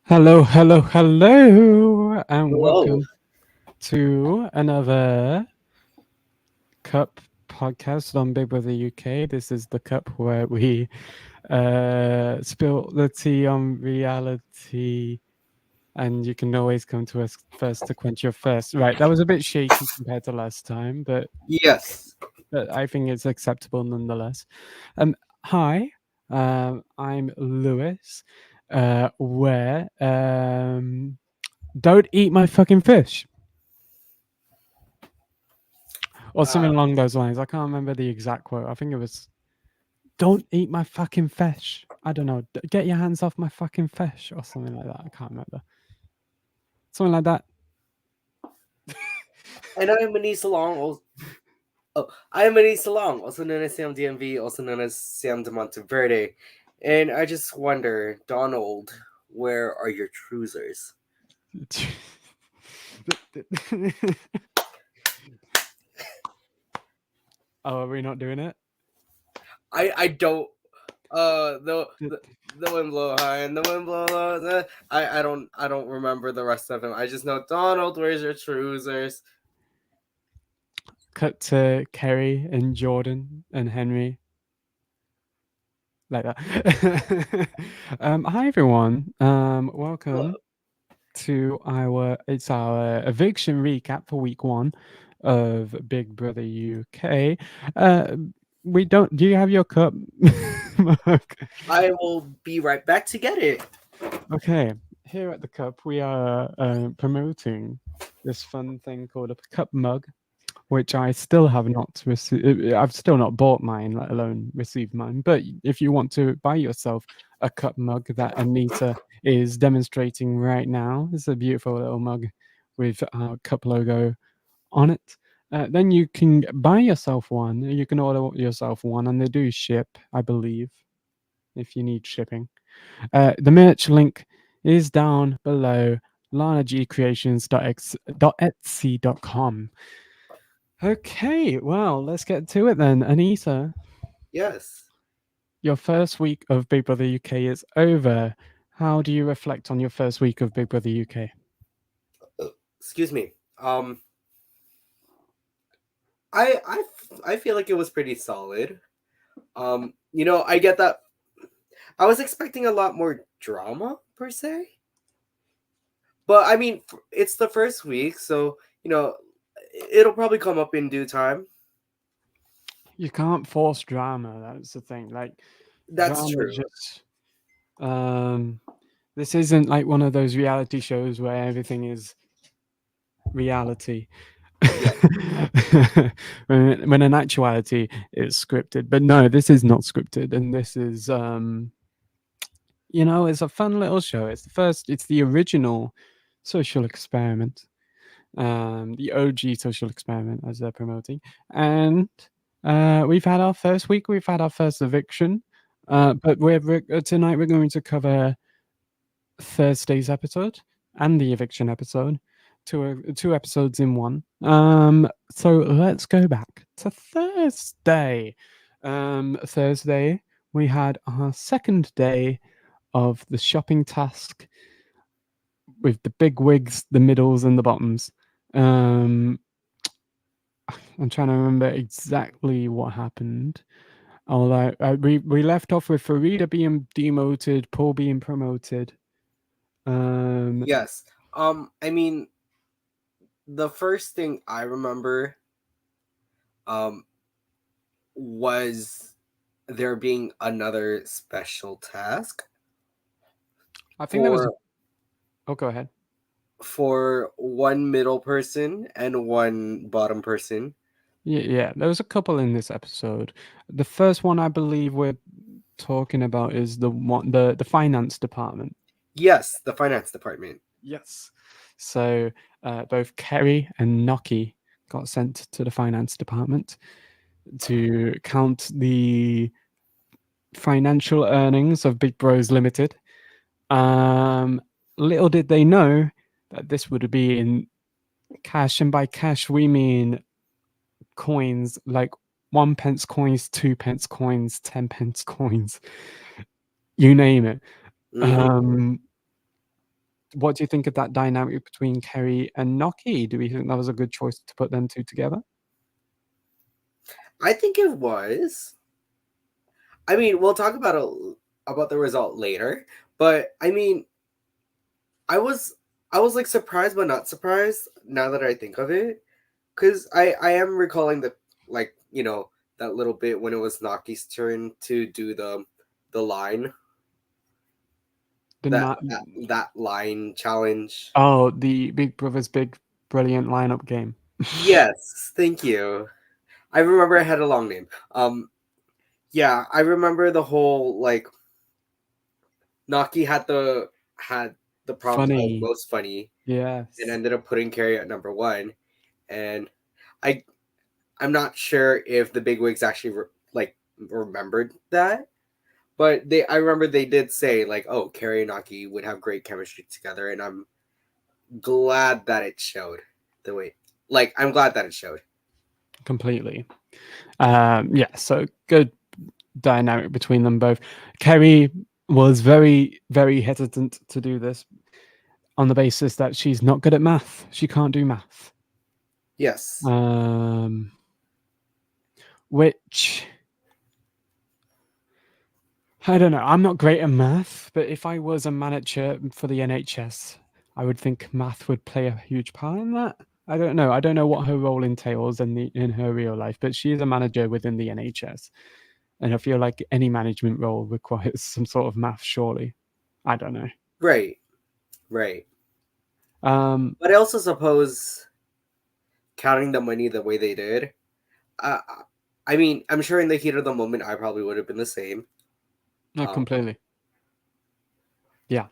Hello, hello, hello, and Hello. welcome to another Cup podcast on Big Brother UK. This is the cup where we spill the tea on reality, and you can always come to us first to quench your thirst. Right, that was a bit shaky compared to last time, Yes. but I think it's acceptable nonetheless. Hi, I'm Lewis. Where don't eat my fucking fish. Or something Uh, along those lines. I can't remember the exact quote. I think it was, "Don't eat my fucking fish." I don't know. Get your hands off my fucking fish, or something like that. I can't remember. Something like that. and I am Manisa Long. I am Manisa Long, also known as Sam DMV, also known as Sam de Monteverde. And I just wonder, Donald, where are your trousers? Oh, are we not doing it? I don't. The wind blow high and the wind blow low. I don't remember the rest of them. I just know Donald, where's your trousers? Cut to Kerry and Jordan and Henry. Like that. Hi everyone. Hello. Welcome to our eviction recap for week 1 of Big Brother UK. We don't. Do you have your cup, Mark? I will be right back to get it. Okay. Here at the cup, we are promoting this fun thing called a cup mug, which I still have not received. I've still not bought mine, let alone received mine. But if you want to buy yourself a cup mug that Anita is demonstrating right now, it's a beautiful little mug with our cup logo on it. Then you can buy yourself one. You can order yourself one, and they do ship, I believe, if you need shipping. The merch link is down below, lanagcreations.etsy.com. Okay, well, let's get to it then. Anita, Yes. your first week of Big Brother UK is over. How do you reflect on your first week of Big Brother UK? Excuse me. I feel like it was pretty solid. I get that. I was expecting a lot more drama per se, but I mean, it's the first week, so it'll probably come up in due time. You can't force drama. That's the thing. Like, That's drama true. just. Um, this isn't like one of those reality shows where everything is reality. Yeah. when in actuality it's scripted, but no, this is not scripted, and this is it's a fun little show. It's the original social experiment, the OG social experiment, as they're promoting. And we've had our first week, we've had our first eviction, but tonight we're going to cover Thursday's episode and the eviction episode, two episodes in one. So let's go back to Thursday. Thursday we had our second day of the shopping task with the big wigs, the middles, and the bottoms. Um, I'm trying to remember exactly what happened. Although we left off with Farida being demoted, Paul being promoted. Yes. I mean, the first thing I remember, um, was there being another special task I think there was. for Oh, go ahead. for one middle person and one bottom person. Yeah, there was a couple in this episode. The first one I believe we're talking about is the finance department. Yes, the finance department. Yes. So both Kerry and Noki got sent to the finance department to count the financial earnings of Big Bros Limited. Um, Little did they know that this would be in cash, and by cash we mean coins, like 1 pence coins, 2 pence coins, 10 pence coins, you name it. Hmm. Um, what do you think of that dynamic between Kerry and Noki? Do we think that was a good choice to put them two together? I think it was. I mean, we'll talk about the result later, but I mean, I was I was like surprised but not surprised now that I think of it, because I am recalling the, like, that little bit when it was Naki's turn to do the line, The that not that that line challenge. Oh, the Big Brother's Big Brilliant lineup game. Yes, thank you. I remember it had a long name. Yeah, I remember the whole, like, Naki had the prompt of Funny. most funny and Yes. ended up putting Carrie at number one. And I I'm not sure if the bigwigs actually remembered that, but I remember they did say, like, oh, Carrie and Naki would have great chemistry together, and I'm glad that it showed. The way, like, I'm glad that it showed. Completely. Yeah, so good dynamic between them both. Kerry was very, very hesitant to do this on the basis that she's not good at math. She can't do math. Yes. Um, which I don't know. I'm not great at math, but if I was a manager for the NHS, I would think math would play a huge part in that. I don't know. I don't know what her role entails in her real life, but she is a manager within the NHS, and I feel like any management role requires some sort of math. Surely, I don't know. Right. Right. Um, But I also suppose counting the money the way they did. Uh, I mean, I'm sure in the heat of the moment, I probably would have been the same. no, Um, completely. Yeah,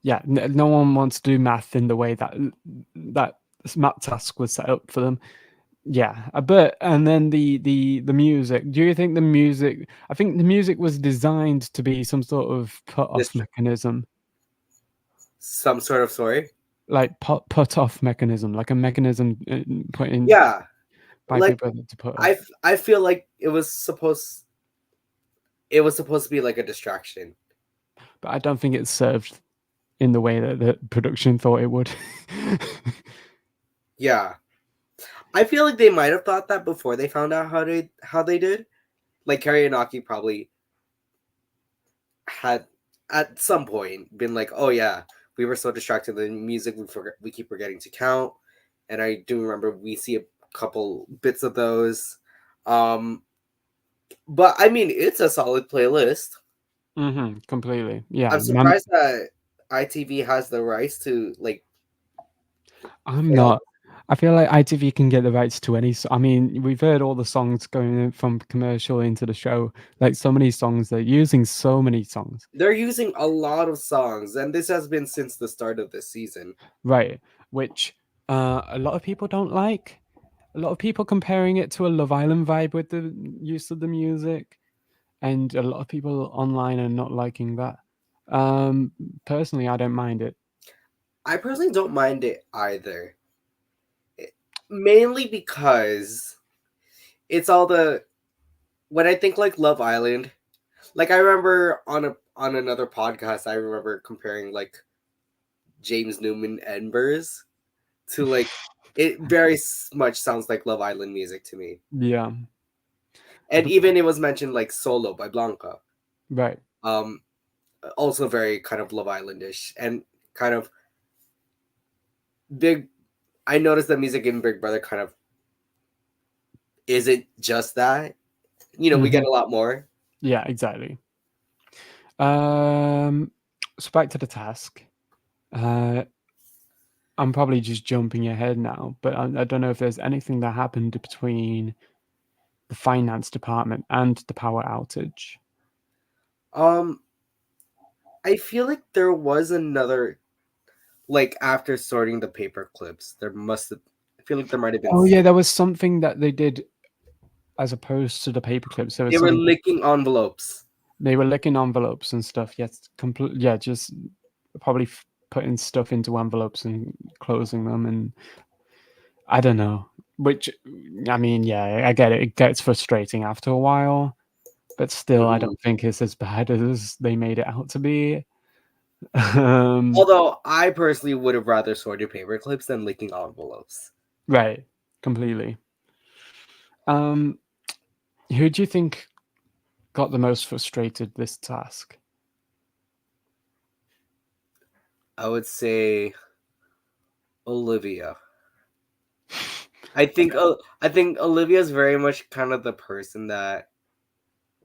yeah. No one wants to do math in the way that math task was set up for them. Yeah, but and then the music. Do you think the music? I think the music was designed to be some sort of put off this mechanism, some sort of story. like put off mechanism, like a mechanism put in Yeah, by like, Big Brother to put off. I feel like it was supposed to be like a distraction. But I don't think it served in the way that the production thought it would. Yeah, I feel like they might have thought that before they found out how they did. Like, Karaoke probably had at some point been like, "Oh yeah, we were so distracted with the music, we keep forgetting to count." And I do remember we see a couple bits of those. Um, but I mean, it's a solid playlist. Completely. Yeah, I'm surprised that ITV has the rights to, like, I'm play all. not. I feel like ITV can get the rights to any. I mean, we've heard all the songs going in from commercial into the show. Like so many songs, they're using so many songs. They're using a lot of songs, and this has been since the start of this season. Right, which a lot of people don't like. A lot of people comparing it to a Love Island vibe with the use of the music, and a lot of people online are not liking that. Um, Personally, I don't mind it. I personally don't mind it either. Mainly because it's all the when I think like Love Island, like, I remember on another podcast, I remember comparing, like, James Newman Embers to, like, it very much sounds like Love Island music to me. Yeah, And even it was mentioned, like, Solo by Blanca. right. Um Also very kind of Love Islandish, and kind of big. I noticed the music in Big Brother kind of isn't just that. We get Mhm. a lot more. Yeah, exactly. Um, so back to the task. Uh, I'm probably just jumping ahead now, but I don't know if there's anything that happened between the finance department and the power outage. Um, I feel like there was another, like, after sorting the paper clips, there must have. I feel like there might have been. Oh yeah, there was something that they did as opposed to the paper clips. There was They were something. licking envelopes. They were licking envelopes and stuff. Yes, complete. Yeah, just probably putting stuff into envelopes and closing them, and I don't know. Which, I mean, yeah, I get it. It gets frustrating after a while, but still, I Mhm. don't think it's as bad as they made it out to be. um, Although I personally would have rather sorted paper clips than licking envelopes. right, completely. Um, who do you think got the most frustrated this task? I would say Olivia. I think Olivia's very much kind of the person that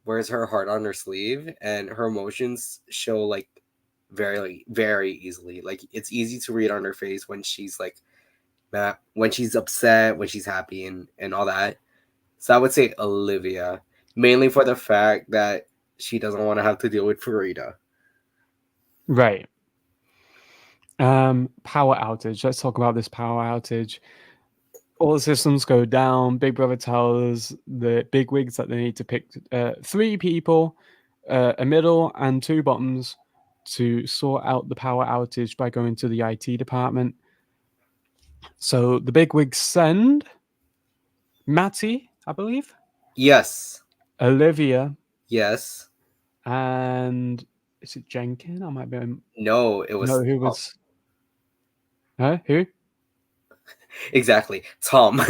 wears her heart on her sleeve, and her emotions show like very very easily. Like it's easy to read on her face when she's like mad, when she's upset, when she's happy, and all that. So I would say Olivia, mainly for the fact that she doesn't want to have to deal with Farida. Right. Power outage. Let's talk about this power outage. All the systems go down. Big Brother tells the big wigs that they need to pick three people, a middle and two bottoms, to sort out the power outage by going to the IT department. So the big wigs send Matty, I believe, Yes, Olivia, yes. and is it Jenkin? I might be. No, it No, was who Tom. was? Huh? Who? Exactly, Tom.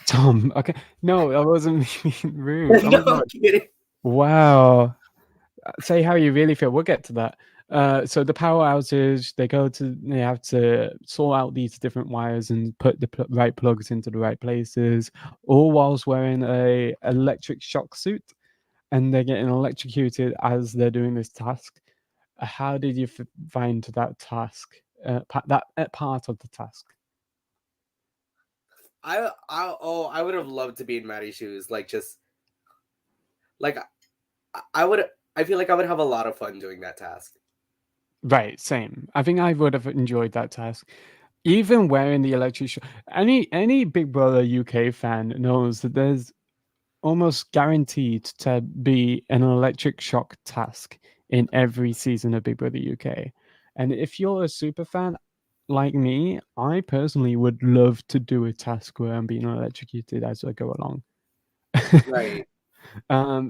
Tom. Okay. No, I wasn't being rude. Oh No, my I'm god. kidding. Wow. Say how you really feel. We'll get to that. So the power outage, they have to sort out these different wires and put the right plugs into the right places, all whilst wearing a electric shock suit, and they're getting electrocuted as they're doing this task. How did you find that task? That part of the task? I would have loved to be in Maddie's shoes. Like just like I would. I feel like I would have a lot of fun doing that task. Right, same. I think I would have enjoyed that task. Even wearing the electric shock. Any Big Brother UK fan knows that there's almost guaranteed to be an electric shock task in every season of Big Brother UK. And if you're a super fan like me, I personally would love to do a task where I'm being electrocuted as I go along. Right.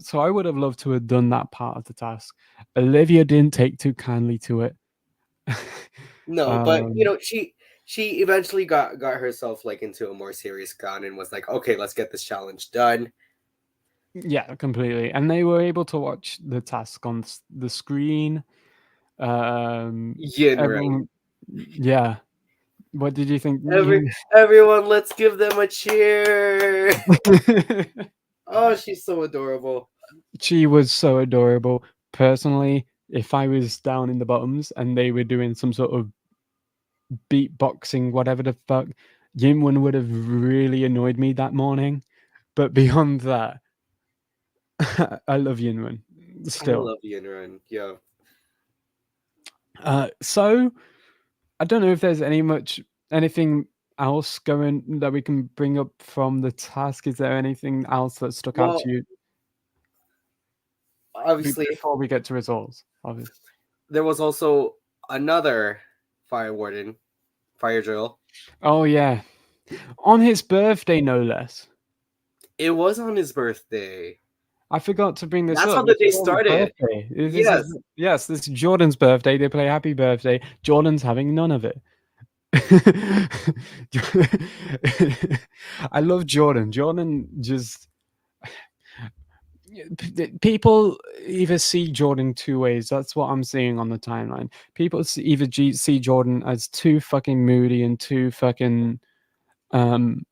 So I would have loved to have done that part of the task. Olivia didn't take too kindly to it. No, but um, she eventually got herself like into a more serious ground and was like, okay, let's get this challenge done. yeah, completely. And they were able to watch the task on the screen. Yin Ring. Everyone, yeah. What did you think? Everyone, let's give them a cheer. Oh, she's so adorable. She was so adorable. Personally, if I was down in the bottoms and they were doing some sort of beatboxing, whatever the fuck, Yinwen would have really annoyed me that morning. But beyond that, I love Yinwen I still. love Yin Ring. Yeah. So I don't know if there's anything else going that we can bring up from the task. Is there anything else that stuck out to Well, you obviously, before we get to results? Obviously. there was also another fire warden, fire drill. Oh yeah, on his birthday, no less. It was on his birthday. I forgot to bring this That's up. how the It's day Jordan's started. birthday. This is Yes. yes, this is Jordan's birthday. They play happy birthday. Jordan's having none of it. I love Jordan. Jordan just people either see Jordan two ways. That's what I'm seeing on the timeline. People either see Jordan as too fucking moody and too fucking um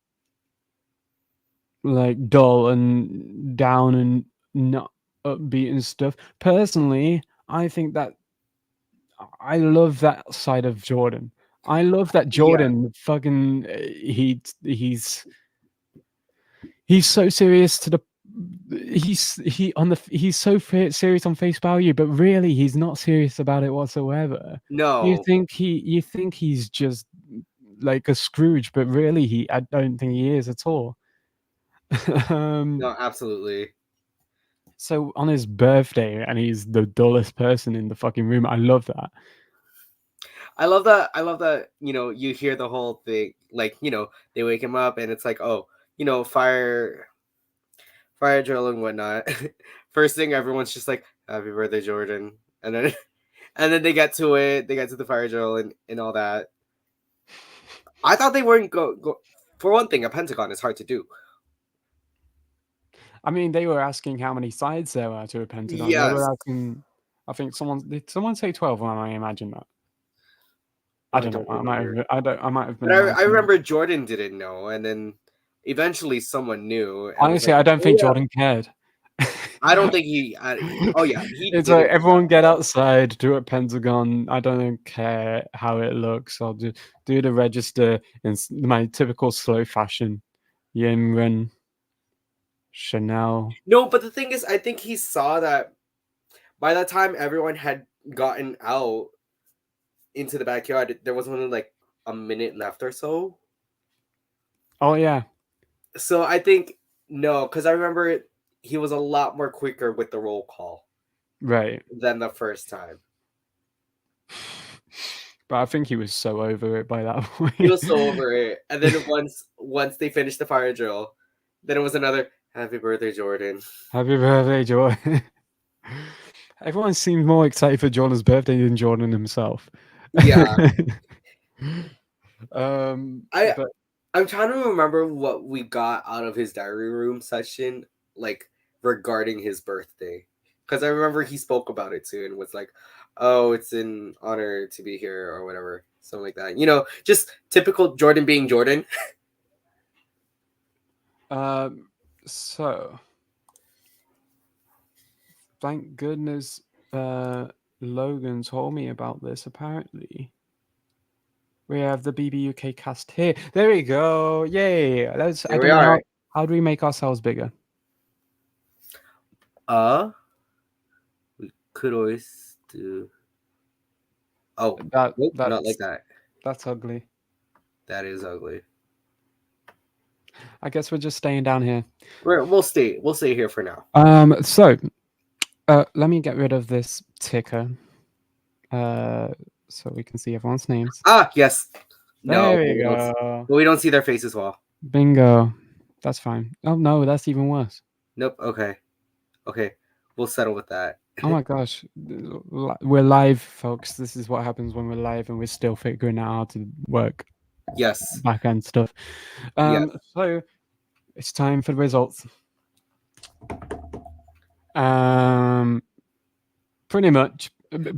like dull and down and not upbeat and stuff. Personally, I think that I love that side of Jordan. I love that Yeah. Jordan fucking he's so serious to the he's so serious on face value, but really he's not serious about it whatsoever. No. You think he's just like a Scrooge, but really I don't think he is at all. um No, absolutely. So on his birthday, and he's the dullest person in the fucking room. I love that. I love that. I love that. You hear the whole thing. Like, they wake him up, and it's like, oh, fire drill and whatnot. First thing, everyone's just like, "Happy birthday, Jordan," and then and then they get to it. They get to the fire drill and all that. I thought they weren't go. For one thing, a pentagon is hard to do. I mean, they were asking how many sides there are to a pentagon. They Yes, were asking. I think did someone say 12, or am I imagine that? I I don't know. don't remember. I might have been But I imagining. remember Jordan didn't know, and then eventually someone knew and was Honestly, like, I don't "Oh think yeah." Jordan cared. I don't think he. Oh yeah, he It's like didn't. everyone get outside, do a pentagon. I don't care how it looks. I'll do the register in my typical slow fashion. Yimren, Chanel. No, but the thing is, I think he saw that by that time everyone had gotten out into the backyard. There was only like a minute left or so. Oh yeah, So I think no, because I remember he was a lot more quicker with the roll call right. than the first time. But I think he was so over it by that He point. was so over it, and then once they finished the fire drill, then it was another "Happy birthday, Jordan." Happy birthday, Jordan. Everyone seemed more excited for Jordan's birthday than Jordan himself. Yeah, I But I'm trying to remember what we got out of his diary room session, like regarding his birthday, because I remember he spoke about it too and was like, "Oh, it's an honor to be here" or whatever, something like that. Just typical Jordan being Jordan. so thank goodness Logan told me about this. Apparently, we have the BBUK cast here. There we go. Yay! Let's. I Here we don't know are. how do we make ourselves bigger. We could always do. Oh, That nope, not like that's that. that's ugly. That is ugly. I guess we're just staying down here. We'll stay. We'll stay here for now. So let me get rid of this ticker. So we can see everyone's names. Ah, yes. No, There but we go. we don't see their faces well. Bingo. That's fine. Oh no, that's even worse. Nope. Okay. Okay. We'll settle with that. Oh my gosh. We're live, folks. This is what happens when we're live and we're still figuring out how to work Yes. back end stuff. Yes. So it's time for the results. Pretty much.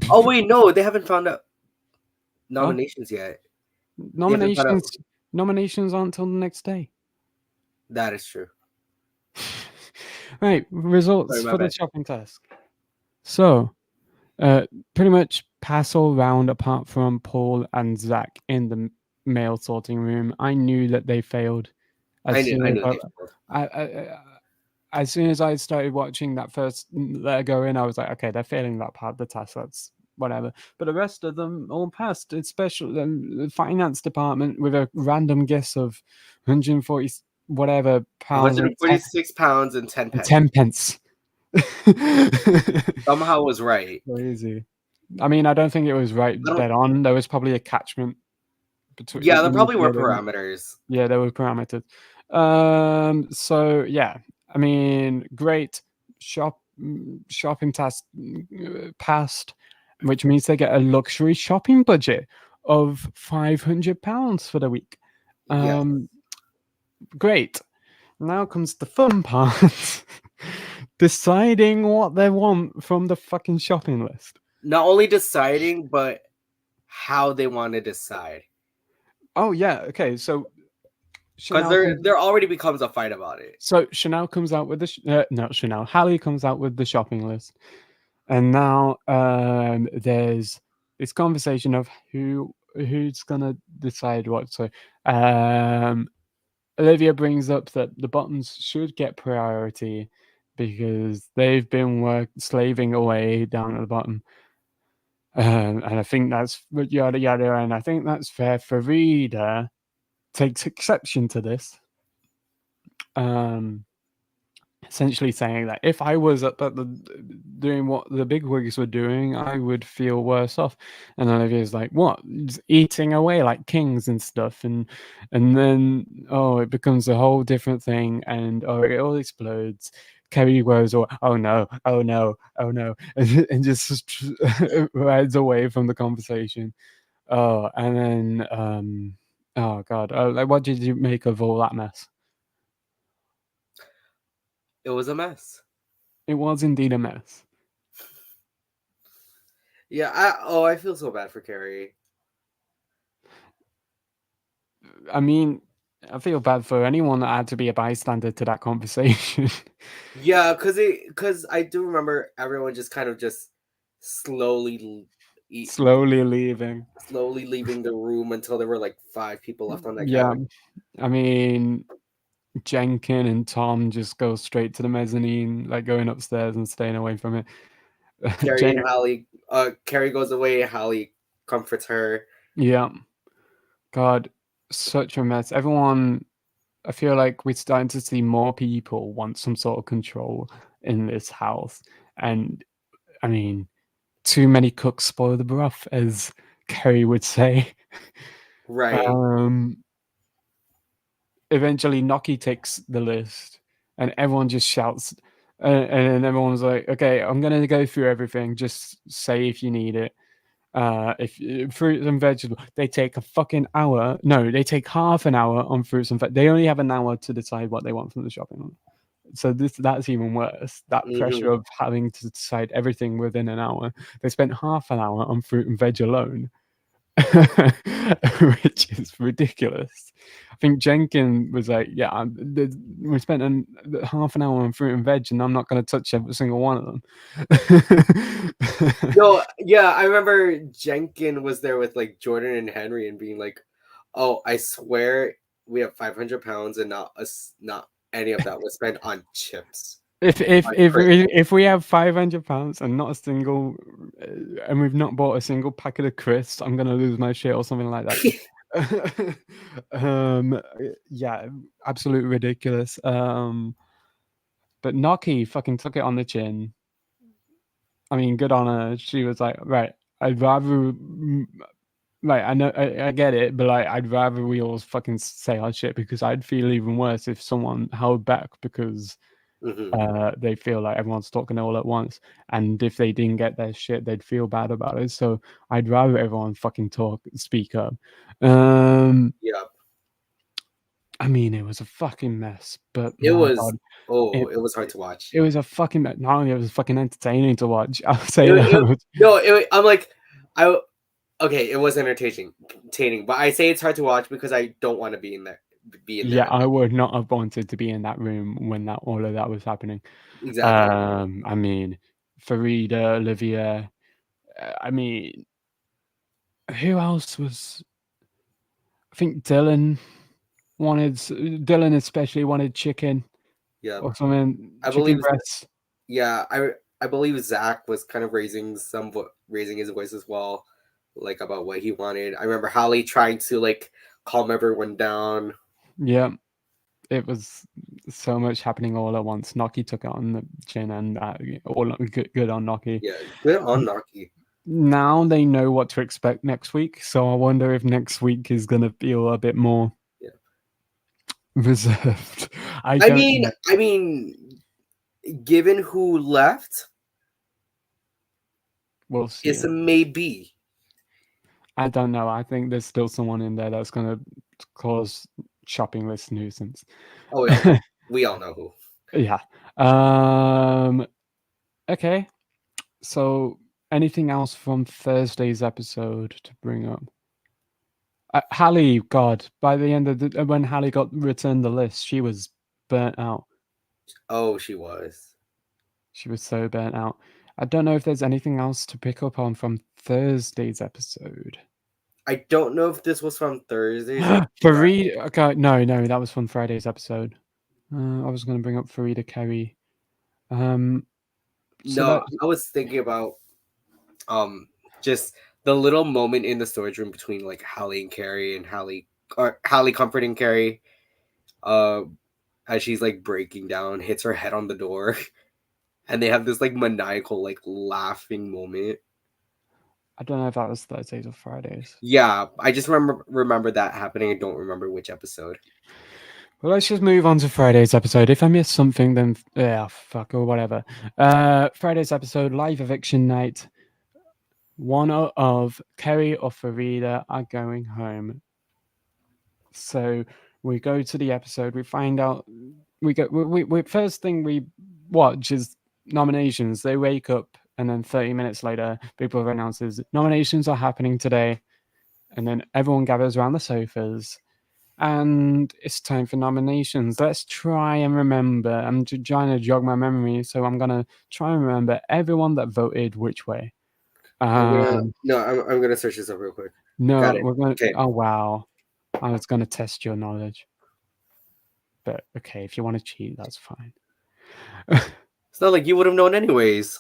Oh wait, no, they haven't found out nominations yet. They haven't found out. Nominations aren't until the next day. That is true. Right, results Sorry, my for the bad. shopping task. So, pretty much pass all round apart from Paul and Zach in the mail sorting room. I knew that they failed I as knew. soon I as knew they failed. as soon as I started watching that first letter go in. I was like, okay, they're failing that part of the task. That's whatever. But the rest of them all passed. It's special the finance department with a random guess of 140 whatever pounds and 146 pounds and 10 pence. 10 pence. Somehow was right. Crazy. I mean, I don't think it was right dead on. There was probably a catchment between. Yeah, there probably were parameters. Yeah, there were parameters. So yeah, I mean, great shopping task passed, which means they get a luxury shopping budget of £500 for the week. Yes. Great. Now comes the fun part. Deciding what they want from the fucking shopping list. Not only deciding, but how they want to decide. Oh yeah, okay. So Because there already becomes a fight about it. So Chanel comes out with not Chanel. Hallie comes out with the shopping list, and now there's this conversation of who's gonna decide what. So Olivia brings up that the bottoms should get priority because they've been slaving away down at the bottom. And I think that's yada yada, and I think that's fair. Farida takes exception to this. essentially saying that if I was at the doing what the bigwigs were doing, I would feel worse off. And Olivia's like, "What? Just eating away like kings and stuff." And then it becomes a whole different thing, and it all explodes. Kerry goes, "Oh no, oh no, oh no," and just rides away from the conversation. And then oh god, like what did you make of all that mess? It was a mess. It was indeed a mess. Yeah, I feel so bad for Carrie. I mean, I feel bad for anyone that had to be a bystander to that conversation. Yeah, because I do remember everyone just kind of just slowly eat, Slowly leaving. slowly leaving the room until there were like 5 people left on that Yeah, couch. I mean, Jenkin and Tom just go straight to the mezzanine, like going upstairs and staying away from it. Carrie and Hallie, Carrie goes away. Hallie comforts her. Yeah, God, such a mess. Everyone, I feel like we're starting to see more people want some sort of control in this house. And I mean, too many cooks spoil the broth, as Kerry would say. Right. Um, Eventually, Noki takes the list, and everyone just shouts, and then everyone's like, "Okay, I'm gonna go through everything. Just say if you need it." If fruits and vegetables, they take a fucking hour. No, they take half an hour on fruits and they only have an hour to decide what they want from the shopping. So that's even worse. That Hmm. pressure of having to decide everything within an hour. They spent half an hour on fruit and veg alone. Which is ridiculous. I think Jenkin was like, "Yeah, we spent half an hour on fruit and veg, and I'm not going to touch every single one of them." No, yeah, I remember Jenkin was there with like Jordan and Henry and being like, "Oh, I swear we have 500 pounds and not any of that was spent on chips, If if on if crisps." we, if we have £500 and not a single, and we've not bought a single packet of crisps, I'm gonna lose my shit or something like that. um, yeah, absolute ridiculous. But Noki fucking took it on the chin. I mean, good on her. She was like, right, I'd rather, like, I know, I get it, but like, I'd rather we all fucking say our shit because I'd feel even worse if someone held back because Hmm. they feel like everyone's talking all at once, and if they didn't get their shit, they'd feel bad about it. So I'd rather everyone fucking speak up. Um, Yeah, I mean, it was a fucking mess, but it my was. god, Oh, it it was hard to watch. it was a fucking not only it was fucking entertaining to watch. I'll It, say it, that. no, I'm like, I okay, it was entertaining, but I say it's hard to watch because I don't want to be in Yeah, there. I would not have wanted to be in that room when that all of that was happening. Exactly. I mean, Farida, Olivia. I mean, who else was? I think Dylan especially wanted chicken Yeah, or something, I chicken believe. breasts. Yeah, I believe Zach was kind of raising his voice as well, like about what he wanted. I remember Holly trying to like calm everyone down. Yeah, it was so much happening all at once. Noki took it on the chin, and all good on Noki. Yeah, good on Naki. Now they know what to expect next week, so I wonder if next week is gonna feel a bit more Yeah, reserved. I I don't mean, know. I mean, given who left, We'll see. it's a maybe. I don't know. I think there's still someone in there that's gonna cause shopping list nuisance. Oh, we all know. We all know who. Yeah. Um. Okay. So, anything else from Thursday's episode to bring up? Hallie, God, by the end of when Hallie got returned the list, she was burnt out. Oh, she was. She was so burnt out. I don't know if there's anything else to pick up on from Thursday's episode. I don't know if this was from Thursdays or Farid, Friday. okay, no, that was from Friday's episode. I was going to bring up Farida Kerry. Um, so No, that I was thinking about um just the little moment in the storage room between like Hallie and Carrie and Hallie comforting Carrie. Uh as she's like breaking down, hits her head on the door, and they have this like maniacal like laughing moment. I don't know if that was Thursdays or Fridays. Yeah, I just remember that happening. I don't remember which episode. Well, let's just move on to Friday's episode. If I missed something, then yeah, fuck or whatever. Friday's episode, live eviction night. One of Kerry or Farida are going home. So we go to the episode. We find out. We first thing we watch is nominations. They wake up, and then 30 minutes later, Big Brother announces nominations are happening today, and then everyone gathers around the sofas. And it's time for nominations. Let's try and remember. I'm trying to jog my memory, so I'm gonna try and remember everyone that voted which way. I'm gonna search this up real quick. No, Got it. we're gonna. Okay. Oh wow, I was gonna test your knowledge, but okay, if you want to cheat, that's fine. It's not like you would have known anyways.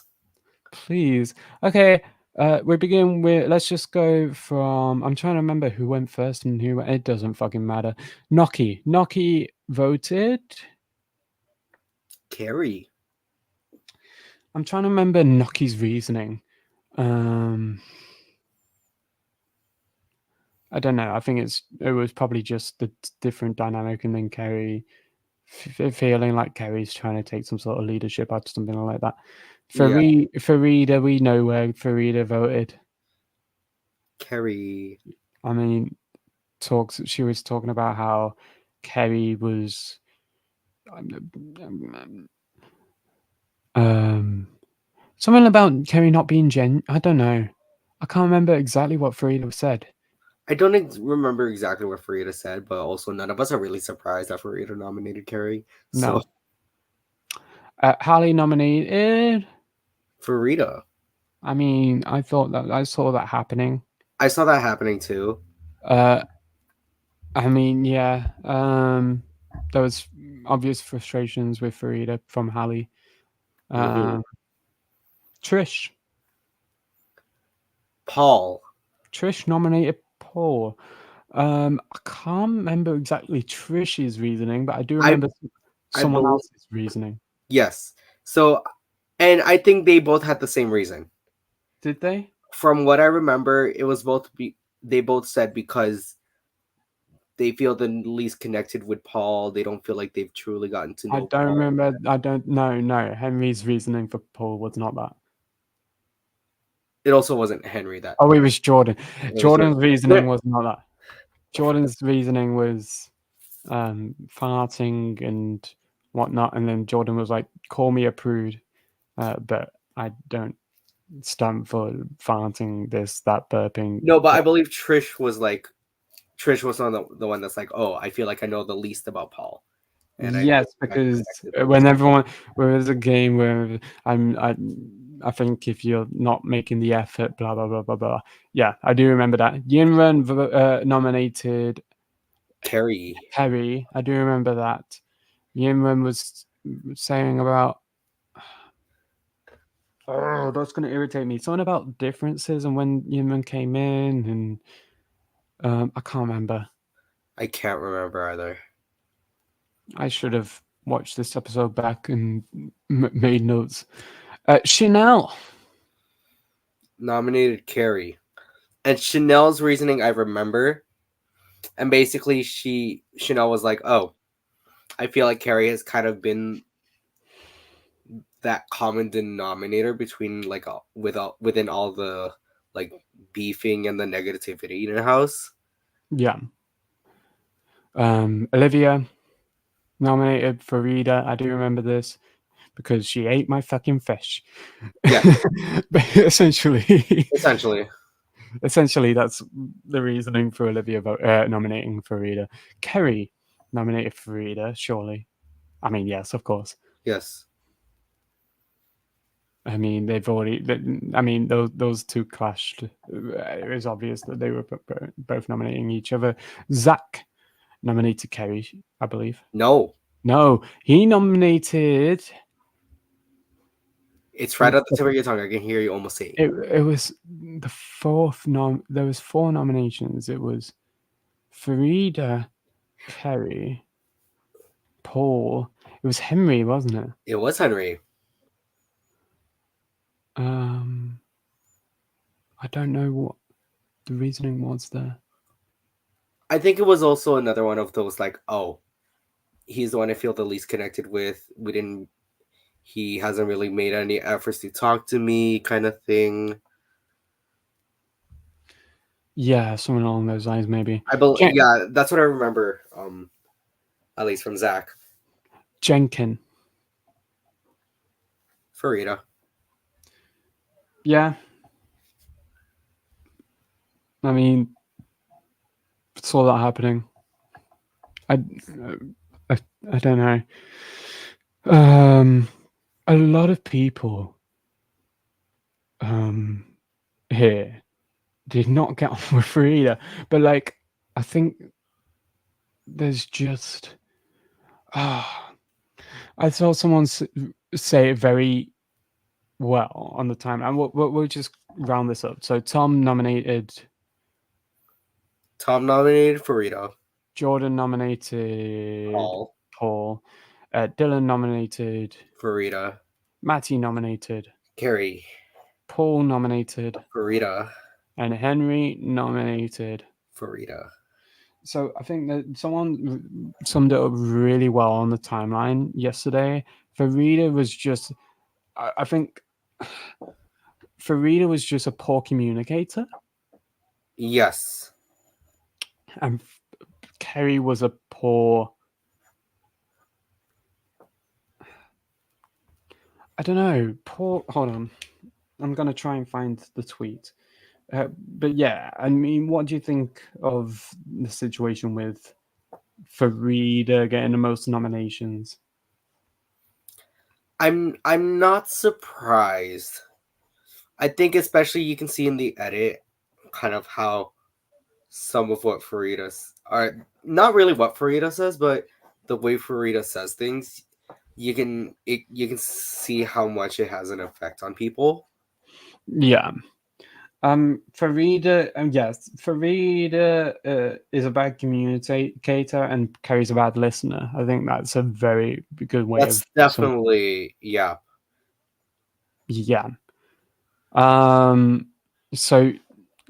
Please, okay. We begin with. Let's just go from. I'm trying to remember who went first and who. It doesn't fucking matter. Noki voted. Carrie. I'm trying to remember Noki's reasoning. I don't know. I think it was probably just the different dynamic, and then Kerry feeling like Kerry's trying to take some sort of leadership or something like that. Farida, we know where Farida voted. Carrie. I mean, she was talking about how Kerry was something about Kerry not being I don't know. I can't remember exactly what Farida said. I don't remember exactly what Farida said, but also none of us are really surprised that Farida nominated Carrie. So no. Hallie nominated Farida. I mean, I saw that happening. I saw that happening too. I mean, yeah. There was obvious frustrations with Farida from Hallie. Trish. Paul. Trish nominated Paul. I can't remember exactly Trish's reasoning, but I do remember someone else's reasoning. Yes. So, and I think they both had the same reason. Did they? From what I remember, it was they both said because they feel the least connected with Paul. They don't feel like they've truly gotten to know I don't Paul. remember. I don't know. No, Henry's reasoning for Paul was not that. It also wasn't Henry that. Oh, it was Jordan. Jordan's reasoning was not that. Jordan's reasoning was farting and whatnot, and then Jordan was like, "Call me a prude," but I don't stand for farting, this, that, burping. No, but I believe Trish was on the one that's like, "Oh, I feel like I know the least about Paul." And yes, because when there's a game where I think if you're not making the effort, blah blah blah blah blah. Yeah, I do remember that. Yinren nominated Carrie. I do remember that. Yinren was saying about. Oh, that's going to irritate me. Something about differences and when Yinren came in, and I can't remember. I can't remember either. I should have watched this episode back and made notes. Chanel nominated Carrie, and Chanel's reasoning I remember, and basically Chanel was like, "Oh, I feel like Carrie has kind of been that common denominator between within all the like beefing and the negativity in the house." Yeah. Olivia nominated Farida. I do remember this because she ate my fucking fish. Yeah. But essentially, that's the reasoning for Olivia nominating Farida. Kerry nominated Farida, surely. I mean, yes, of course. Yes. I mean, those two clashed. It was obvious that they were both nominating each other. Zach nominated Kerry, I believe. No, he nominated. It's right at the tip of your tongue. I can hear you almost say it. It was the fourth There was 4 nominations. It was Farida, Kerry, Paul. It was Henry, wasn't it? It was Henry. I don't know what the reasoning was there. I think it was also another one of those like, oh, he's the one I feel the least connected with. He hasn't really made any efforts to talk to me, kind of thing. Yeah, something along those lines, maybe. Yeah, that's what I remember. At least from Zach. Jenkin. Farida. Yeah. I mean, saw that happening. I don't know. A lot of people here did not get on with Farida, but like I think there's just I saw someone say it very well on the time, and we'll just round this up. So Tom nominated Farida. Jordan nominated Paul. Dylan nominated Farida. Matty nominated Carrie. Paul nominated Farida. And Henry nominated Farida. So I think that someone summed it up really well on the timeline yesterday. Farida was just, I think Farida was just a poor communicator. Yes. And Kerry was a poor, I don't know, hold on. I'm going to try and find the tweet. But yeah, I mean, what do you think of the situation with Farida getting the most nominations? I'm not surprised. I think especially you can see in the edit kind of how some of what Farida are not really what Farida says, but the way Farida says things, you can see how much it has an effect on people. Yeah. Farida, yes, Farida is a bad communicator and Kerry's a bad listener. I think that's a very good way That's definitely, yeah. Yeah. So,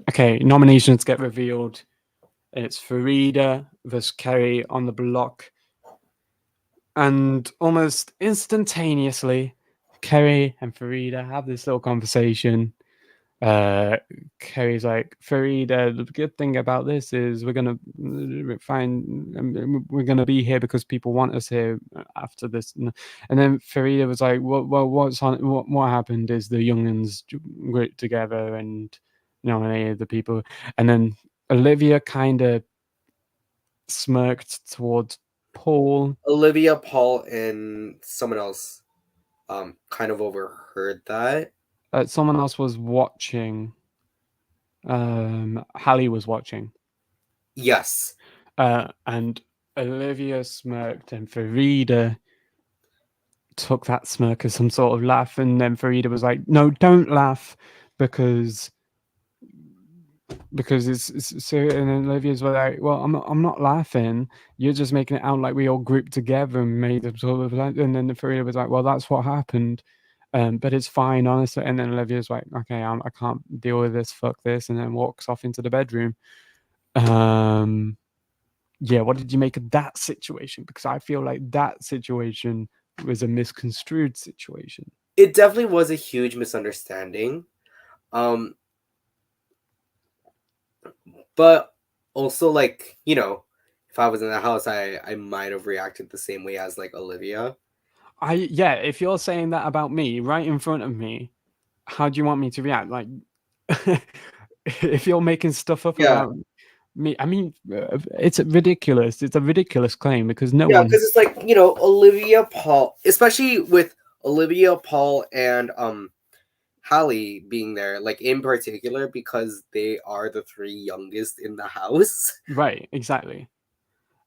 okay, nominations get revealed. It's Farida versus Kerry on the block. And almost instantaneously, Kerry and Farida have this little conversation. Kerry's like, Farida, the good thing about this is we're gonna be here because people want us here after this. And then Farida was like, what happened is the youngins grouped together and nominated the people, and then Olivia kind of smirked towards Paul. Olivia, Paul, and someone else kind of overheard that. Someone else was watching. Hallie was watching. Yes. And Olivia smirked, and Farida took that smirk as some sort of laugh. And then Farida was like, "No, don't laugh, because it's so." And then Olivia's like, "Well, I'm not laughing. You're just making it out like we all grouped together and made a sort of." And then Farida was like, "Well, that's what happened." But it's fine, honestly. And then Olivia's like, "Okay, I can't deal with this. Fuck this," and then walks off into the bedroom. Yeah, what did you make of that situation? Because I feel like that situation was a misconstrued situation. It definitely was a huge misunderstanding. But also, like, you know, if I was in the house, I might have reacted the same way as like Olivia. If you're saying that about me right in front of me, how do you want me to react? Like, if you're making stuff up about me, I mean, it's ridiculous. It's a ridiculous claim because no one. Because it's like, you know, Olivia, Paul, especially with Olivia, Paul, and Hallie being there, like in particular, because they are the three youngest in the house. Right, exactly.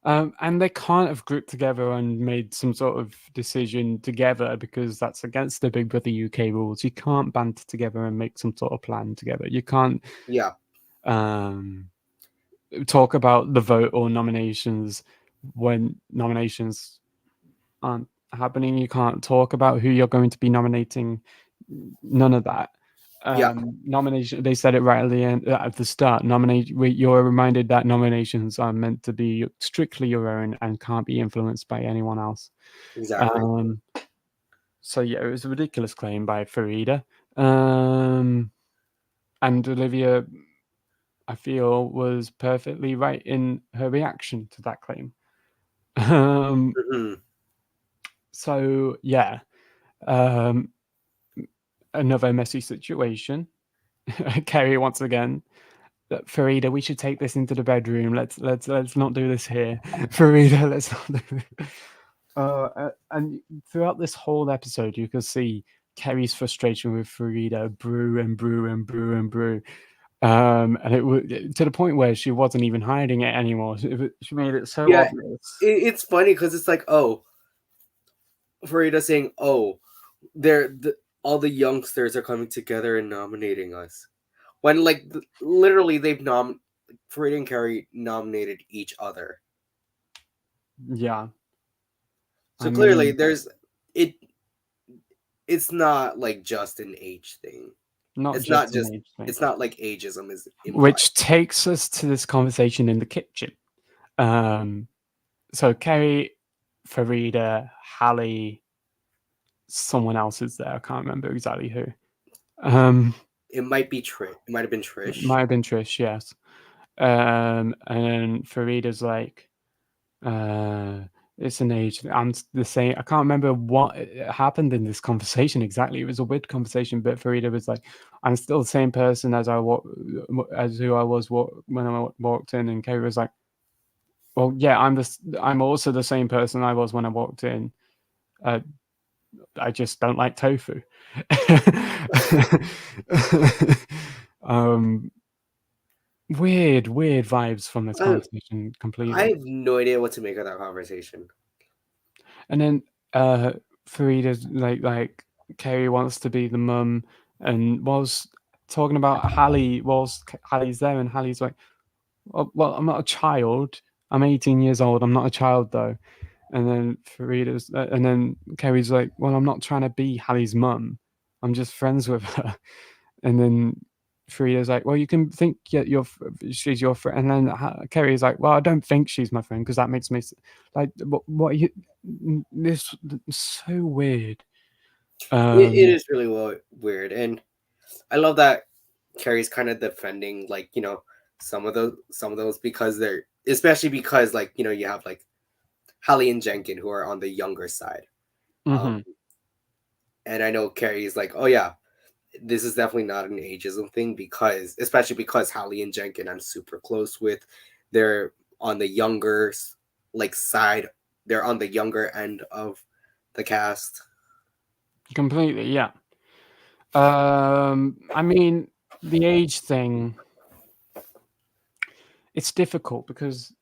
And they can't have grouped together and made some sort of decision together because that's against the Big Brother UK rules. You can't band together and make some sort of plan together. You can't talk about the vote or nominations when nominations aren't happening. You can't talk about who you're going to be nominating. None of that. Yeah, Nomination. They said it right at the end, at the start. You're reminded that nominations are meant to be strictly your own and can't be influenced by anyone else. exactly. Um, so yeah, it was a ridiculous claim by Farida. Um, and Olivia, I feel, was perfectly right in her reaction to that claim. Um, Hmm. so yeah, um, another messy situation. Kerry once again. Farida, we should take this into the bedroom. Let's not do this here. Farida, let's not do this. And throughout this whole episode, you can see Kerry's frustration with Farida brew and brew and brew and brew. And it would to the point where she wasn't even hiding it anymore. She made it so Yeah, obvious. it's funny because it's like, oh, Farida saying, "Oh, all the youngsters are coming together and nominating us." When like literally they've Farida and Carrie nominated each other. Yeah, I So clearly mean, there's it it's not like just an age thing. not It's not just an just age thing. it's not like ageism is implied. Which takes us to this conversation in the kitchen. Um, so Kerry, Farida, Hallie, someone else is there. I can't remember exactly who. It might be Trish. It might have been It Trish. might have been Trish, yes. And Farida's like, uh, it's an age. I'm the same. I can't remember what happened in this conversation exactly. It was a weird conversation, but Farida was like, "I'm still the same person as as who I was when I walked in." And Kerry was like, "Well, yeah, I'm also the same person I was when I walked in. Uh, I just don't like tofu." um, weird vibes from this Uh, conversation I completely. have no idea what to make of that conversation. And then Farida's like Kerry wants to be the mum and was talking about Hallie whilst Hallie's there, and Hallie's like, well, I'm not a child. I'm 18 years old. I'm not a child though. And then and then Kerry's like, well, I'm not trying to be Hallie's mum. I'm just friends with her. And then Farida's like, well, you can think she's your friend. And then Kerry's like, well, I don't think she's my friend because that makes me like, what you, this so weird. It Um, is really weird, and I love that Carrie's kind of defending like some of those because they're especially because like you have like Hallie and Jenkin who are on the younger side, um, mhm. and I know Carrie's like, oh yeah, this is definitely not an ageism thing because especially because Hallie and Jenkin I'm super close with, they're on the younger like side, they're on the younger end of the cast. Completely, yeah. I mean, the age thing, it's difficult because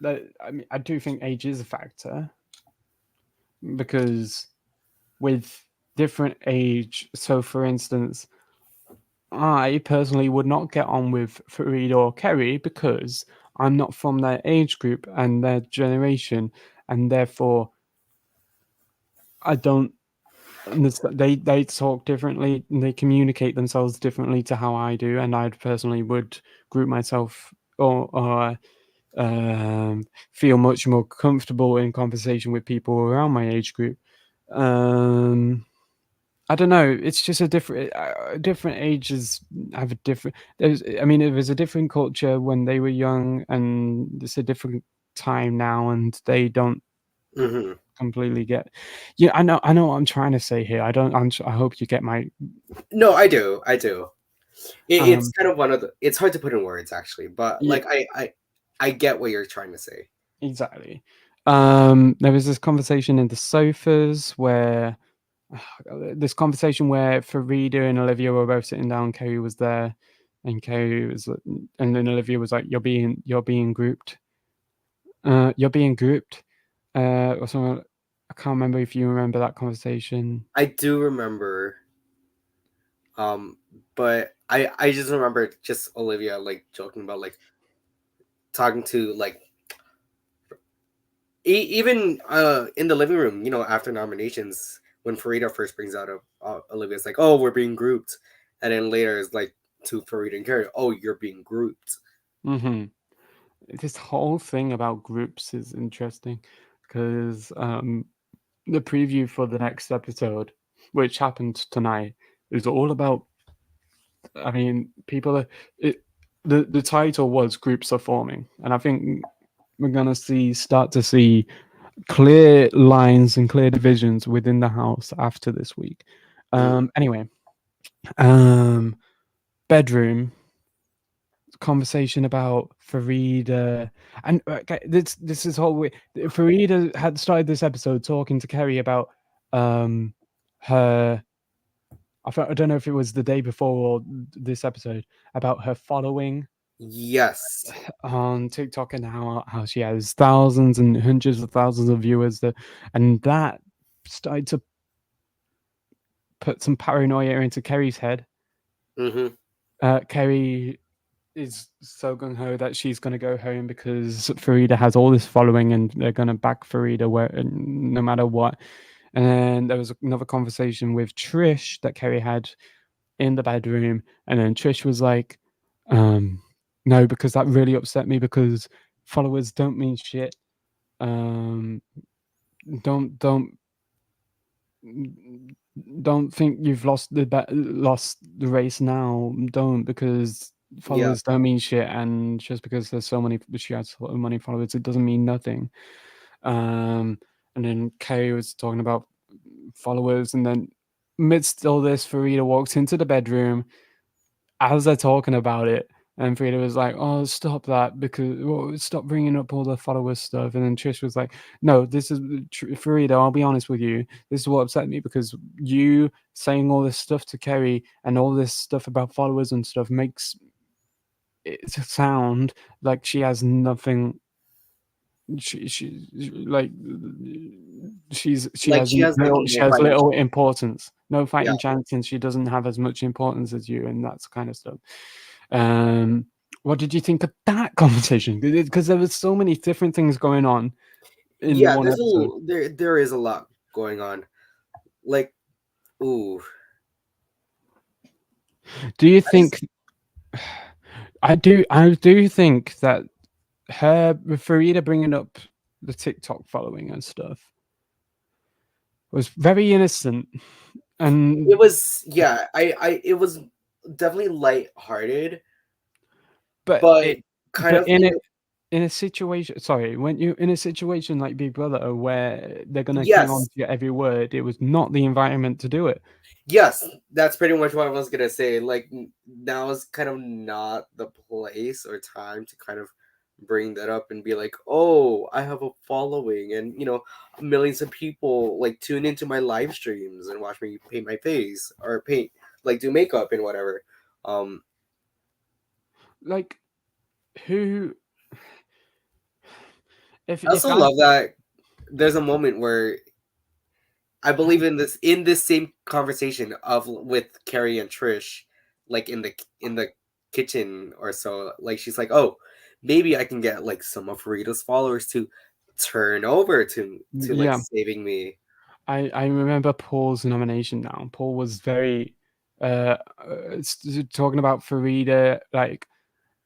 I mean, I do think age is a factor because with different age, so for instance, I personally would not get on with Farid or Kerry because I'm not from their age group and their generation, and therefore I don't understand. They talk differently, and they communicate themselves differently to how I do, and I personally would group myself or feel much more comfortable in conversation with people around my age group. Um, I don't know. It's just a different ages have a different. I mean, it was a different culture when they were young, and it's a different time now, and they don't Hmm. completely get. Yeah, I know what I'm trying to say here. I don't. I hope you get my. No, I do. It's Um, kind of one of the. It's hard to put in words actually, but yeah, like I get what you're trying to say. exactly. There was this conversation in the sofas where this conversation where Farida and Olivia were both sitting down. Kerry was there, and Kerry was, and then Olivia was like, "You're being grouped. You're being grouped." Or something. I can't remember if you remember that conversation. I do remember, but I just remember just Olivia like joking about like talking to like Even in the living room, after nominations, when Farida first brings out Olivia's like, oh, we're being grouped, and then later it's like to Farida and Carrie, oh, you're being grouped. Hmm. This whole thing about groups is interesting because the preview for the next episode, which happened tonight, is all about. I mean, people are. The title was "Groups Are Forming," and I think we're gonna start to see clear lines and clear divisions within the house after this week. Mm. Anyway, um, bedroom conversation about Farida, and okay, this is whole. Farida had started this episode talking to Kerry about um her. I don't know if it was the day before or this episode about her following Yes. on TikTok and how she has thousands and hundreds of thousands of viewers that, and that started to put some paranoia into Kerry's head. Mm-hmm. Kerry is so gung ho that she's going to go home because Farida has all this following and they're going to back Farida no matter what. And then there was another conversation with Trish that Kerry had in the bedroom, and then Trish was like, "No, because that really upset me because followers don't mean shit. Um, don't don't think you've lost the race now. Don't, because Yeah. followers don't mean shit, and just because she has so many followers, it doesn't mean nothing." Um, and then Kay was talking about followers, and then amidst all this, Farida walks into the bedroom as they're talking about it. And Frida was like, "Oh, stop that! Because stop bringing up all the followers stuff." And then Trish was like, "No, this is Frida. I'll be honest with you. This is what upset me because you saying all this stuff to Kerry and all this stuff about followers and stuff makes it sound like she has nothing. She like she Like has she has like she no has fighting. little importance, no Yeah. fighting chance, and she doesn't have as much importance as you, and that's kind of stuff." Um, what did you think of that conversation? Because there was so many different things going on in Yeah. one episode. There is a lot going on. Like, ooh, Do you I just think? I do think that her Farida bringing up the TikTok following and stuff was very innocent, it and was, yeah. It was definitely light-hearted, but but it kind but of in a, in a situation, sorry, when you in a situation like Big Brother where they're gonna cling on yes. to your every word, it was not the environment to do it. Yes, that's pretty much what I was gonna say. Like, now is kind of not the place or time to kind of bring that up and be like, "Oh, I have a following, and millions of people like tune into my live streams and watch me paint my face or paint like do makeup and whatever." Um, Like, who I if also I love that there's a moment where I believe in this same conversation of with Carrie and Trish, like in the kitchen or so. Like she's like, "Oh, maybe I can get like some of Rita's followers to turn over to like yeah, saving me." I remember Paul's nomination now. Paul was very talking about Farida, like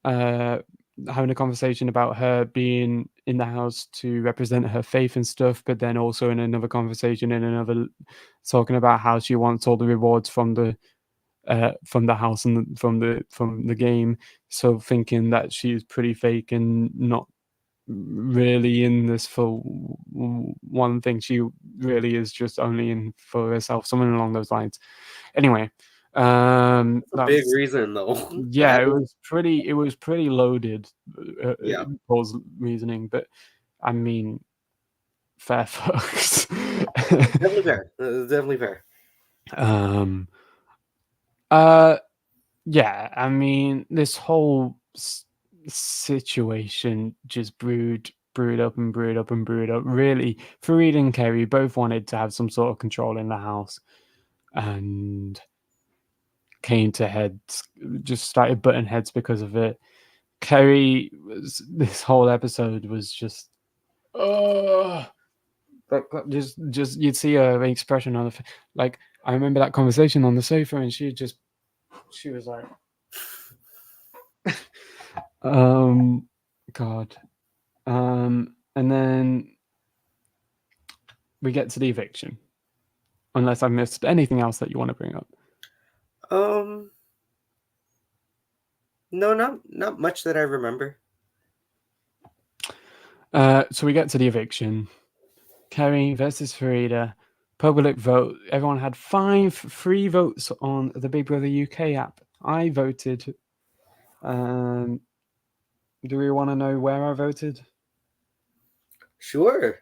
uh having a conversation about her being in the house to represent her faith and stuff, but then also in another conversation in another talking about how she wants all the rewards from the house and from the game. So thinking that she's pretty fake and not really in this for one thing. She really is just only in for herself, something along those lines. Anyway, That's a that big was reason though. yeah, That is, it was pretty loaded, yeah, Paul's reasoning, but I mean, fair fucks. definitely fair. Definitely fair. um, uh, yeah, I mean, this whole situation just brewed up and brewed up and brewed up. Really, Fareed and Kerry both wanted to have some sort of control in the house, and came to heads, just started butting heads because of it. Kerry was this whole episode was just oh, but just you'd see her expression on the like. I remember that conversation on the sofa, and she was like, um, God, and then we get to the eviction. Unless I've missed anything else that you want to bring up. Um, no, not much that I remember. So we get to the eviction. Kerry versus Farida. Public vote. Everyone had 5 free votes on the Big Brother UK app. I voted. Um, do we want to know where I voted? Sure,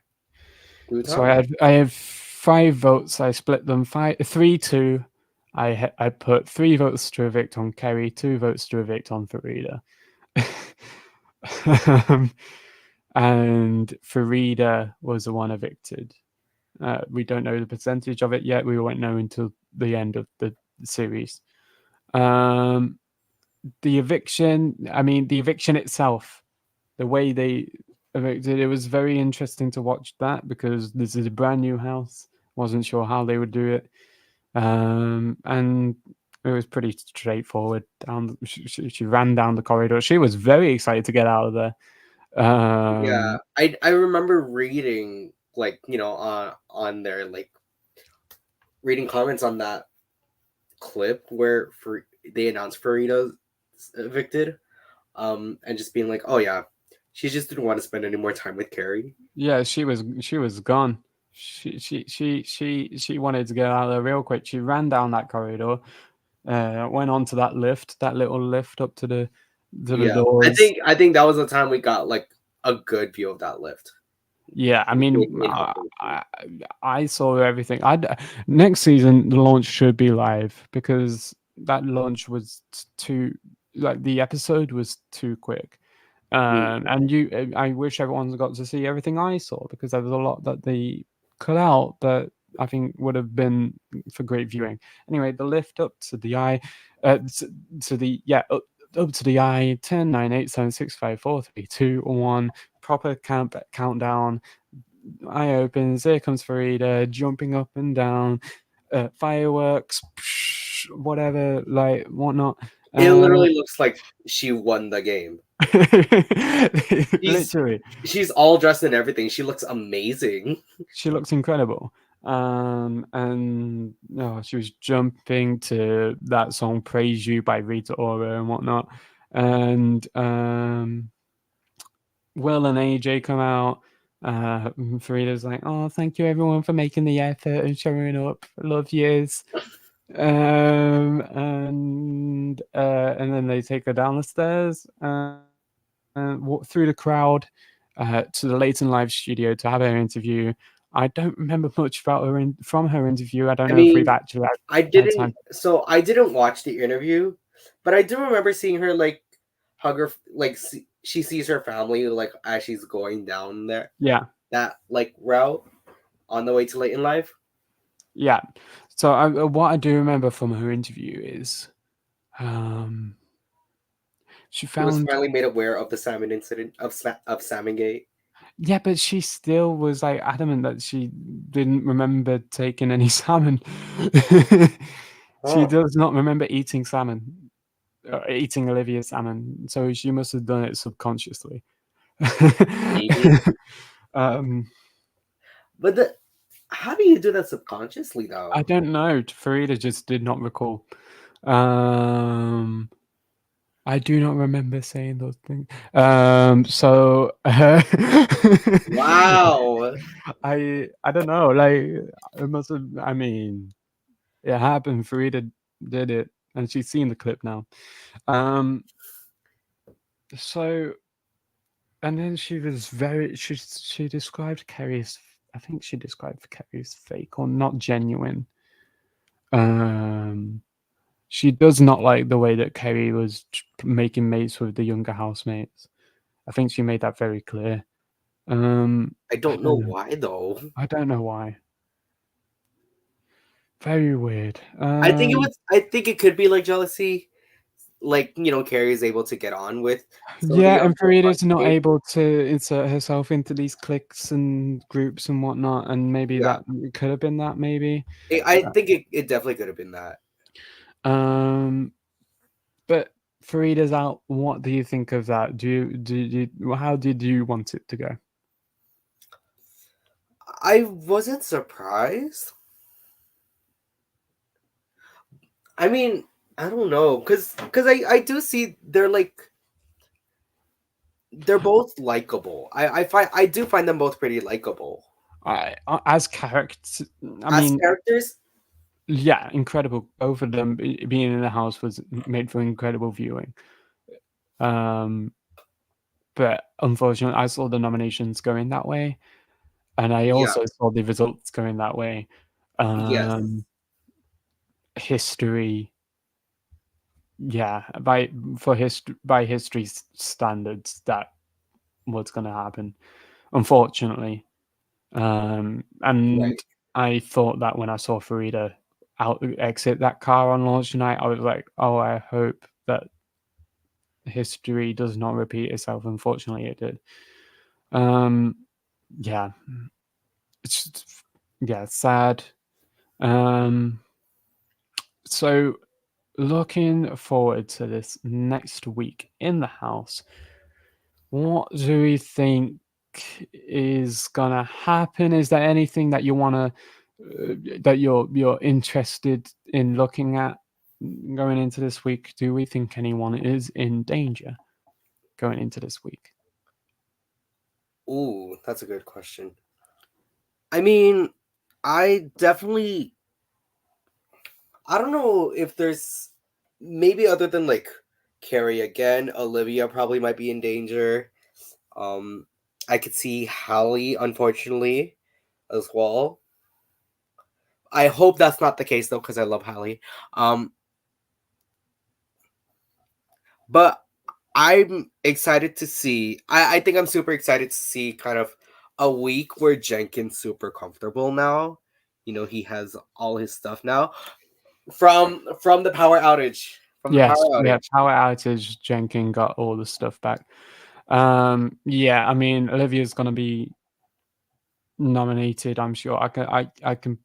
do So tell. I have 5 votes. I split them 3-2. I put 3 votes to evict on Kerry, 2 votes to evict on Farida. um, and Farida was the one evicted. We don't know the percentage of it yet. We won't know until the end of the series. Um, the eviction, I mean, the eviction itself, the way they evicted, it was very interesting to watch that because this is a brand new house. Wasn't sure how they would do it. And it was pretty straightforward. She ran down the corridor. She was very excited to get out of there. Yeah, I remember reading like on their like reading comments on that clip where for they announced Farida's evicted, and just being like, oh yeah, she just didn't want to spend any more time with Carrie. Yeah, she was gone. She wanted to get out of there real quick. She ran down that corridor, went onto that lift, that little lift up to the Yeah, doors. I think that was the time we got like a good view of that lift. Yeah, I mean, Making it helpful. I saw everything. Next season the launch should be live because that launch was too like the episode was too quick. And I wish everyone's got to see everything I saw because there was a lot that they cut out that I think would have been for great viewing. Anyway, the lift up to the eye, to the up to the eye. 10, 9, 8, 7, 6, 5, 4, 3, 2, 1. Proper countdown. Eye opens. Here comes Farida jumping up and down. Fireworks, whatever, like whatnot. It Uh, literally looks like she won the game. She's Literally, she's all dressed in everything. She looks amazing. she looks incredible. And she was jumping to that song "Praise You" by Rita Ora and whatnot. And Will and AJ come out. Farida's like, "Oh, thank you everyone for making the effort and showing up. Love yous." And then they take her down the stairs and walk through the crowd to the Leighton Live studio to have her interview. I don't remember much about from her interview. I don't I know if we've mean, actually had time. I didn't watch the interview, but I do remember seeing her like hug her like she sees her family like as she's going down there Yeah, that like route on the way to Leighton Live. yeah. So what I do remember from her interview is um, she She was found. finally made aware of the salmon incident of Salmon Gate. Yeah, but she still was like adamant that she didn't remember taking any salmon. She Oh, does not remember eating salmon, eating Olivia's salmon. So she must have done it subconsciously. maybe. um, But how do you do that subconsciously I though? don't know. Farida just did not recall. Um, I do not remember saying those things. So Wow. I don't know. Like it must have. I mean, it happened. Farida did it, and she's seen the clip now. Um, so and then she was very. She described Kerry as. I think she described Kerry as fake or not genuine. Um, she does not like the way that Kerry was making mates with the younger housemates. I think she made that very clear. I I don't know don't know. why though. I don't know why. Very weird. I think it could be like jealousy, Carrie is able to get on with some of the Yeah, and younger Farida's not classmates. able to insert herself into these cliques and groups and whatnot, and maybe Yeah, that could have been that, maybe. I think it definitely could have been that. Um, but Farida's out. What do you think of that? How did you want it to go? I wasn't surprised. I mean, I don't know, cause I do see they're both likable. I do find them both pretty likable As characters, I as mean, characters. yeah, incredible. Both of them being in the house was made for incredible viewing. Um, but unfortunately, I saw the nominations going that way, and I Yeah. also saw the results going that way. Yes. Um, history, yeah, by history's standards, that what's going to happen, unfortunately. And Right. I thought that when I saw Farida exit that car on launch night, I was like, oh, I hope that history does not repeat itself. Unfortunately, it did. Um, yeah, it's yeah, sad. Um, so looking forward to this next week in the house. What do we think is gonna happen? Is there anything that you wanna that you're interested in looking at going into this week? Do we think anyone is in danger going into this week? Ooh, that's a good question. I mean, I definitely I don't know if there's maybe other than Carrie again, Olivia probably might be in danger. Um, I could see Hallie, unfortunately, as well. I hope that's not the case though, because I love Hallie. Um, but I'm excited to see. I think I'm super excited to see kind of a week where Jenkins super comfortable now. He has all his stuff now from the power outage. From the power Yes, yeah, outage. power outage. Jenkins got all the stuff back. Yeah, I mean Olivia's gonna be nominated. I'm sure. I can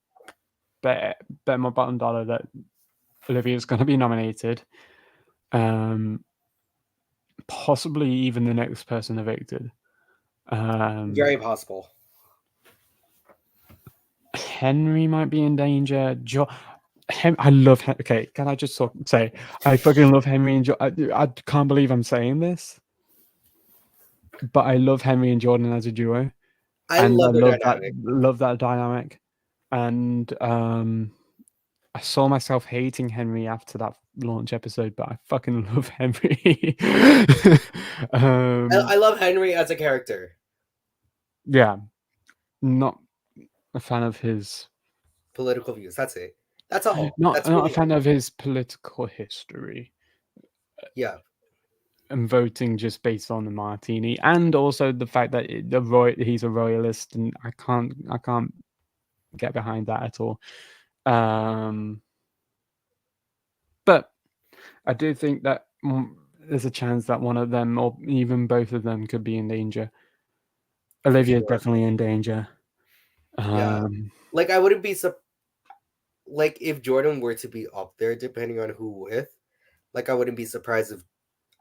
bet my bottom dollar that Olivia's gonna be nominated. Um, possibly even the next person evicted. Very possible. Henry might be in danger. I love. Okay, can I just say I fucking love Henry and I can't believe I'm saying this, but I love Henry and Jordan as a duo, I and I love their dynamic. love that dynamic. And I saw myself hating Henry after that launch episode, but I fucking love Henry. I love Henry as a character. Yeah, not a fan of his. Political views. That's it. That's all. Not That's not a really fan of his political history yeah. and voting just based on the martini, and also the fact that he's a royalist, and I can't get behind that at all. Um, but I do think that there's a chance that one of them, or even both of them, could be in danger. For Olivia's sure. definitely in danger. Yeah. Like I wouldn't be like if Jordan were to be up there, depending on who with. Like I wouldn't be surprised if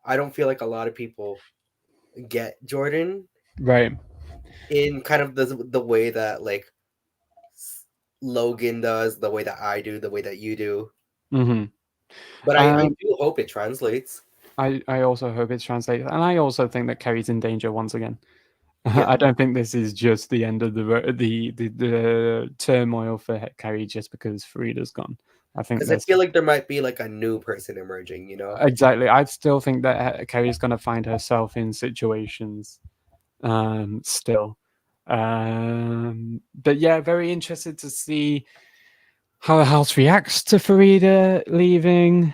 I don't feel like a lot of people get Jordan Right. in kind of the way that Logan does, the way that I do, the way that you do. Hmm. But I Um, do hope it translates. I also hope it's translated, and I also think that Kerry's in danger once again. Yeah. I don't think this is just the end of the turmoil for Kerry just because Farida's gone. I think Because I there's feel like there might be like a new person emerging. exactly. I still think that Kerry's going to find herself in situations still. But yeah, very interested to see how the house reacts to Farida leaving,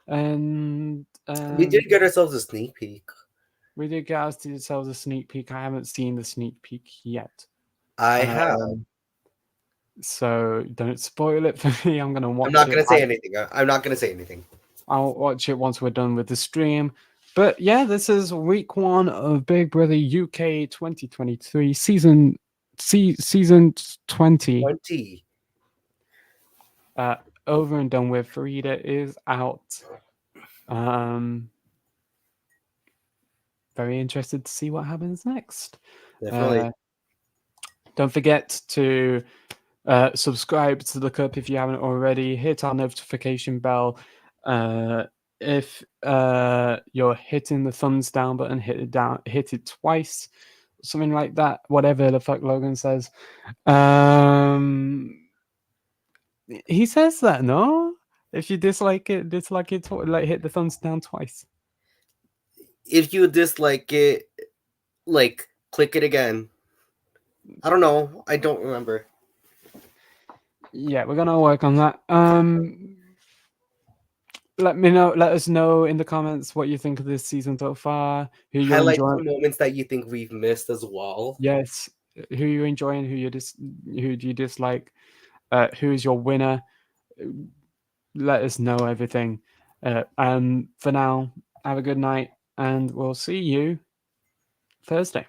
and We did get ourselves a sneak peek. we did get ourselves a sneak peek. I haven't seen the sneak peek yet. I have. Um, so don't spoil it for me. I'm gonna I'm watch not it. gonna say anything. I'm not gonna say anything. I'll watch it once we're done with the stream. But yeah, this is week one of Big Brother UK 2023 season 20. 20. Over and done with. Farida is out. Very interested to see what happens next. Definitely. Don't forget to subscribe to the cup if you haven't already. Hit our notification bell. If you're hitting the thumbs down button, hit it twice, something like that. Whatever the fuck Logan says. He says that, no? If you dislike it, like hit the thumbs down twice. If you dislike it, like click it again. I don't know. I don't remember. Yeah, we're gonna work on that. Let us know in the comments what you think of this season so far. Who you're Highlight enjoying? some moments that you think we've missed as well. Yes, who you're enjoying? Who do you dislike? Who's your winner? Let us know everything. And for now, have a good night, and we'll see you Thursday.